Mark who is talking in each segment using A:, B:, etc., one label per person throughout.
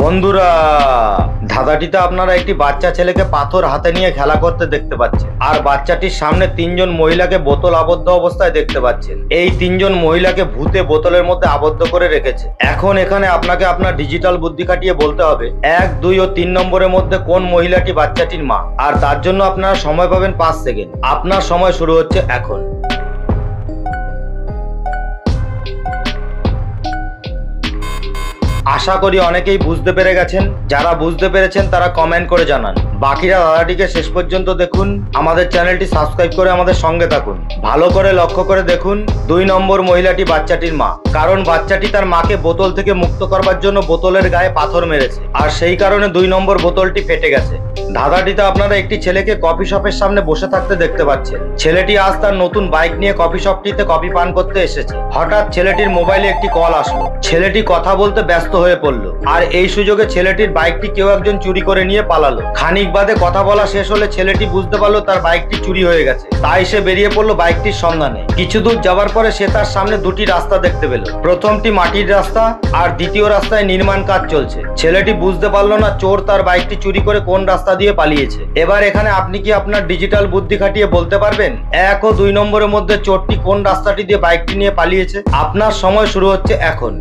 A: বন্ধুরা, ধাঁধাটিতে আপনারা একটি বাচ্চা ছেলেকে পাথর হাতে নিয়ে খেলা করতে দেখতে পাচ্ছেন, আর বাচ্চাটির সামনে তিনজন মহিলাকে বোতল আবদ্ধ অবস্থায় দেখতে পাচ্ছেন। এই তিনজন মহিলাকে ভূতে বোতলের মধ্যে আবদ্ধ করে রেখেছে। এখন এখানে আপনাকে আপনার ডিজিটাল বুদ্ধি খাটিয়ে বলতে হবে 1, 2 ও 3 নম্বরের মধ্যে কোন মহিলাটি বাচ্চাটির মা, আর তার জন্য আপনারা সময় পাবেন 5 সেকেন্ড। আপনার সময় শুরু হচ্ছে এখন। আশা করি অনেকেই বুঝতে পেরে গেছেন। যারা বুঝতে পেরেছেন তারা কমেন্ট করে জানান। বাকিরা দাদাটিকে শেষ পর্যন্ত দেখুন। আমাদের চ্যানেলটি সাবস্ক্রাইব করে আমাদের সঙ্গে থাকুন। ভালো করে লক্ষ্য করে দেখুন 2 নম্বর মহিলাটি বাচ্চাটির মা, কারণ বাচ্চাটি তার মাকে বোতল থেকে মুক্ত করবার জন্য বোতলের গায়ে পাথর মেরেছে, আর সেই কারণে 2 নম্বর বোতলটি ফেটে গেছে। ধাঁধাটিতে আপনারা একটি ছেলেকে কফি শপের সামনে বসে থাকতে দেখতে পাচ্ছেন। ছেলেটি আজ তার নতুন বাইক নিয়ে কফি শপটিতে কফি পান করতে এসেছে। হঠাৎ ছেলেটির মোবাইলে একটি কল আসলো। ছেলেটি কথা বলতে ব্যস্ত হয়ে পড়লো, আর এই সুযোগে ছেলেটির বাইকটি কেউ একজন চুরি করে নিয়ে পালালো। খানিক বাদে কথা বলা শেষ হলে ছেলেটি বুঝতে পারলো তার বাইকটি চুরি হয়ে গেছে, তাই সে বেরিয়ে পড়লো বাইকটির সন্ধানে। কিছু দূর যাবার পরে সে তার সামনে দুটি রাস্তা দেখতে পেল। প্রথমটি মাটির রাস্তা, আর দ্বিতীয় রাস্তায় নির্মাণ কাজ চলছে। ছেলেটি বুঝতে পারলো না চোর তার বাইকটি চুরি করে কোন রাস্তা দিয়ে পালিয়েছে। এবার এখানে আপনি কি আপনার ডিজিটাল বুদ্ধি খাটিয়ে বলতে পারবেন 1 ও 2 নম্বরের মধ্যে চোরটি কোন রাস্তাটি দিয়ে বাইকটি নিয়ে পালিয়েছে? আপনার সময় শুরু হচ্ছে এখন।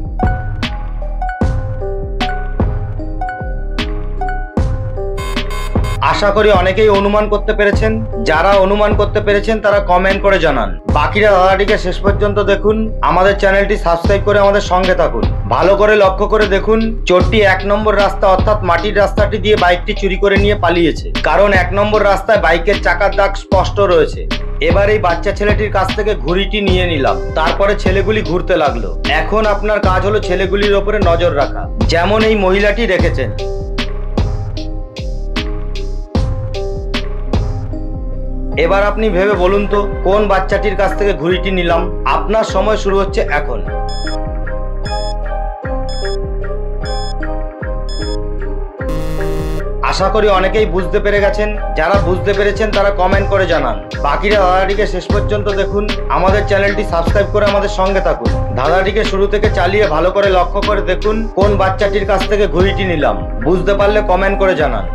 A: আশা করি অনেকেই অনুমান করতে পেরেছেন। যারা অনুমান করতে পেরেছেন তারা কমেন্ট করে জানান। বাকিরা দাদাটিকে শেষ পর্যন্ত দেখুন। আমাদের চ্যানেলটি সাবস্ক্রাইব করে আমাদের সঙ্গে থাকুন। ভালো করে লক্ষ্য করে দেখুন চোরটি 1 নম্বর রাস্তা অর্থাৎ মাটির রাস্তাটি দিয়ে বাইকটি চুরি করে নিয়ে পালিয়েছে, কারণ 1 নম্বর রাস্তায় বাইকের চাকার দাগ স্পষ্ট রয়েছে। এবার এই বাচ্চা ছেলেটির কাছ থেকে ঘুড়িটি নিয়ে নিলাম। তারপরে ছেলেগুলি ঘুরতে লাগলো। এখন আপনার কাজ হলো ছেলেগুলির ওপরে নজর রাখা, যেমন এই মহিলাটি রেখেছেন। এবার আপনি ভেবে বলুন তো কোন বাচ্চাটির কাছ থেকে ঘুড়িটি নিলাম। আপনার সময় শুরু হচ্ছে এখন। আশা করি অনেকেই বুঝতে পেরে গেছেন। যারা বুঝতে পেরেছেন তারা কমেন্ট করে জানান। বাকিরা দাদাটিকে শেষ পর্যন্ত দেখুন। আমাদের চ্যানেলটি সাবস্ক্রাইব করে আমাদের সঙ্গে থাকুন। দাদাটিকে শুরু থেকে চালিয়ে ভালো করে লক্ষ্য করে দেখুন কোন বাচ্চাটির কাছ থেকে ঘুড়িটি নিলাম। বুঝতে পারলে কমেন্ট করে জানান।